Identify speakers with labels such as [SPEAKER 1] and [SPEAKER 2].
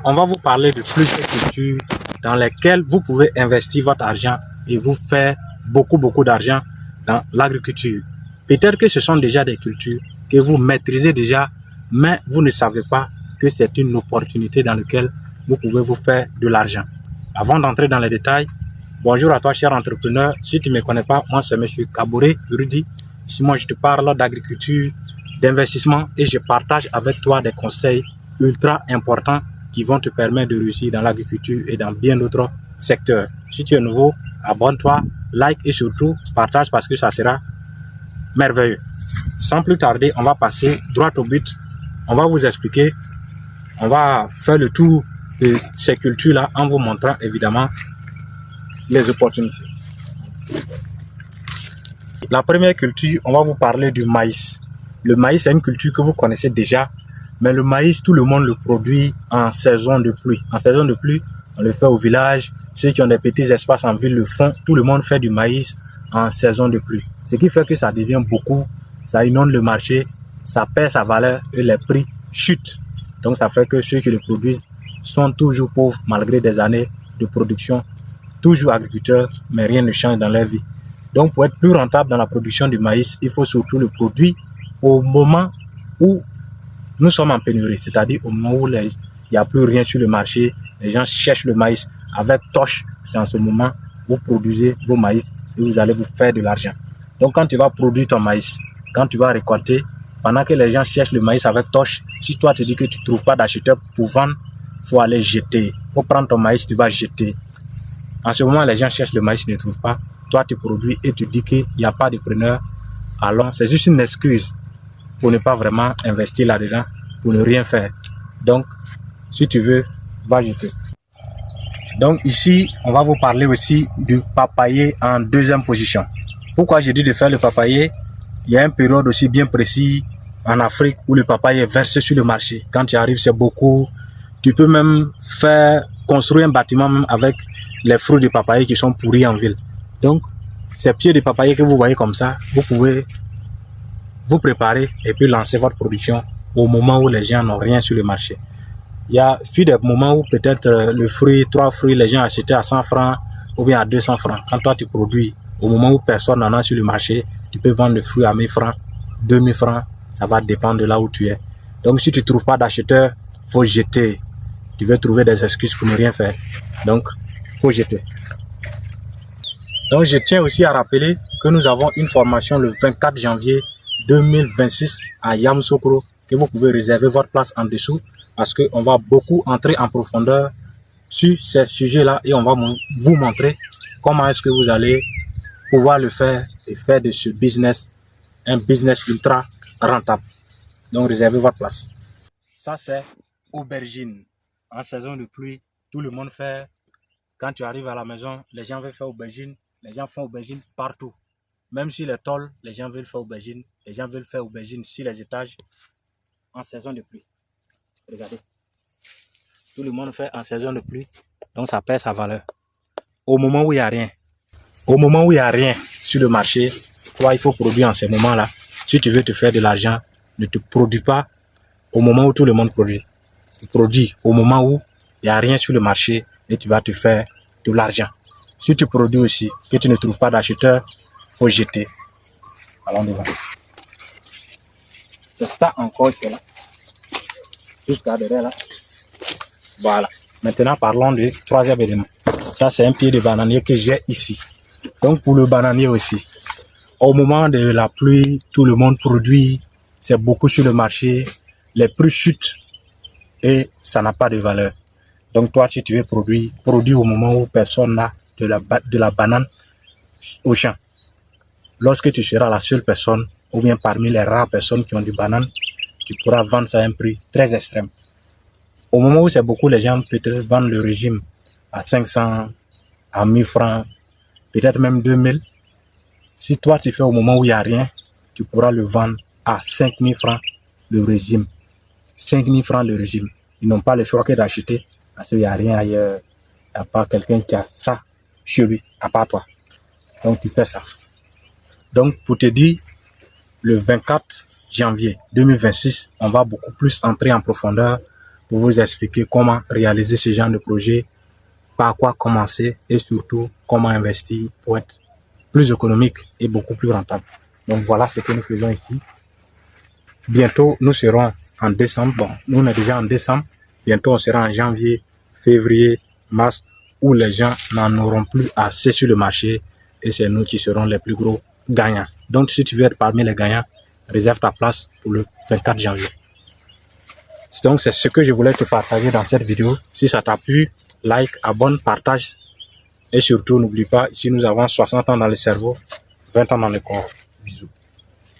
[SPEAKER 1] On va vous parler de plusieurs cultures dans lesquelles vous pouvez investir votre argent et vous faire beaucoup d'argent dans l'agriculture. Peut-être que ce sont déjà des cultures que vous maîtrisez déjà, mais vous ne savez pas que c'est une opportunité dans laquelle vous pouvez vous faire de l'argent. Avant d'entrer dans les détails, bonjour à toi cher entrepreneur. Si tu ne me connais pas, moi c'est M. Kabouré Rudy. Ici moi je te parle d'agriculture, d'investissement et je partage avec toi des conseils ultra importants qui vont te permettre de réussir dans l'agriculture et dans bien d'autres secteurs. Si tu es nouveau, abonne-toi, like et surtout partage parce que ça sera merveilleux. Sans plus tarder, on va passer droit au but. On va vous expliquer, on va faire le tour de ces cultures-là en vous montrant évidemment les opportunités. La première culture, on va vous parler du maïs. Le maïs, c'est une culture que vous connaissez déjà, mais le maïs, tout le monde le produit en saison de pluie. En saison de pluie, on le fait au village. Ceux qui ont des petits espaces en ville le font. Tout le monde fait du maïs en saison de pluie. Ce qui fait que ça devient beaucoup, ça inonde le marché, ça perd sa valeur et les prix chutent. Donc ça fait que ceux qui le produisent sont toujours pauvres malgré des années de production, toujours agriculteurs, mais rien ne change dans leur vie. Donc pour être plus rentable dans la production du maïs, il faut surtout le produire au moment où nous sommes en pénurie, c'est-à-dire au moment où il n'y a plus rien sur le marché, les gens cherchent le maïs avec torche, c'est en ce moment où vous produisez vos maïs et vous allez vous faire de l'argent. Donc quand tu vas produire ton maïs, quand tu vas récolter, pendant que les gens cherchent le maïs avec torche, si toi tu dis que tu ne trouves pas d'acheteur pour vendre, il faut aller jeter. Il faut prendre ton maïs, tu vas jeter. En ce moment, les gens cherchent le maïs, ils ne trouvent pas. Toi, tu produis et tu dis qu'il n'y a pas de preneur. Alors, c'est juste une excuse pour ne pas vraiment investir là-dedans, pour ne rien faire. Donc, si tu veux, va jeter. Donc ici, on va vous parler aussi du papayer en deuxième position. Pourquoi j'ai dit de faire le papayer? Il y a une période aussi bien précise en Afrique où le papayer est versé sur le marché. Quand tu arrives, c'est beaucoup. Tu peux même construire un bâtiment même avec les fruits de papayer qui sont pourris en ville. Donc, ces pieds de papayer que vous voyez comme ça, vous pouvez vous préparer et puis lancer votre production au moment où les gens n'ont rien sur le marché. Il y a des moments où peut-être le fruit, 3 fruits, les gens achetaient à 100 francs ou bien à 200 francs. Quand toi tu produis, au moment où personne n'en a sur le marché, tu peux vendre le fruit à 1000 francs, 2000 francs, ça va dépendre de là où tu es. Donc si tu ne trouves pas d'acheteur, il faut jeter. Tu veux trouver des excuses pour ne rien faire. Donc, il faut jeter. Donc je tiens aussi à rappeler que nous avons une formation le 24 janvier 2026 à Yamoussoukro, que vous pouvez réserver votre place en dessous parce qu'on va beaucoup entrer en profondeur sur ces sujets-là et on va vous montrer comment est-ce que vous allez pouvoir le faire et faire de ce business un business ultra rentable. Donc réservez votre place. Ça c'est aubergine. En saison de pluie, tout le monde fait. Quand tu arrives à la maison, les gens veulent faire aubergine. Les gens font aubergine partout. Même sur les tôles, les gens veulent faire aubergine. Les gens veulent faire aubergine sur les étages en saison de pluie. Regardez. Tout le monde fait en saison de pluie. Donc ça perd sa valeur. Au moment où il n'y a rien. Au moment où il n'y a rien sur le marché, toi, il faut produire en ces moments-là. Si tu veux te faire de l'argent, ne te produis pas au moment où tout le monde produit. Tu produis au moment où il n'y a rien sur le marché et tu vas te faire de l'argent. Si tu produis aussi, que tu ne trouves pas d'acheteur, il faut jeter. Allons devant. C'est ça encore, c'est là. Jusqu'à derrière là. Voilà. Maintenant, parlons du troisième élément. Ça, c'est un pied de bananier que j'ai ici. Donc, pour le bananier aussi. Au moment de la pluie, tout le monde produit. C'est beaucoup sur le marché. Les prix chutent. Et ça n'a pas de valeur. Donc, toi, si tu veux produire, produis au moment où personne n'a de la banane au champ. Lorsque tu seras la seule personne, ou bien parmi les rares personnes qui ont du banane, tu pourras vendre ça à un prix très extrême. Au moment où c'est beaucoup, les gens peut-être vendent le régime à 500, à 1000 francs, peut-être même 2000. Si toi tu fais au moment où il n'y a rien, tu pourras le vendre à 5000 francs le régime. 5000 francs le régime. Ils n'ont pas le choix que d'acheter parce qu'il n'y a rien ailleurs. Il n'y a pas quelqu'un qui a ça chez lui, à part toi. Donc tu fais ça. Donc pour te dire, le 24 janvier 2026, on va beaucoup plus entrer en profondeur pour vous expliquer comment réaliser ce genre de projet, par quoi commencer et surtout comment investir pour être plus économique et beaucoup plus rentable. Donc voilà ce que nous faisons ici. Bientôt, nous serons en décembre. Bon, nous on est déjà en décembre. Bientôt, on sera en janvier, février, mars, où les gens n'en auront plus assez sur le marché et c'est nous qui serons les plus gros gagnants. Donc, si tu veux être parmi les gagnants, réserve ta place pour le 24 janvier. Donc, c'est ce que je voulais te partager dans cette vidéo. Si ça t'a plu, like, abonne, partage. Et surtout, n'oublie pas, ici nous avons 60 ans dans le cerveau, 20 ans dans le corps. Bisous.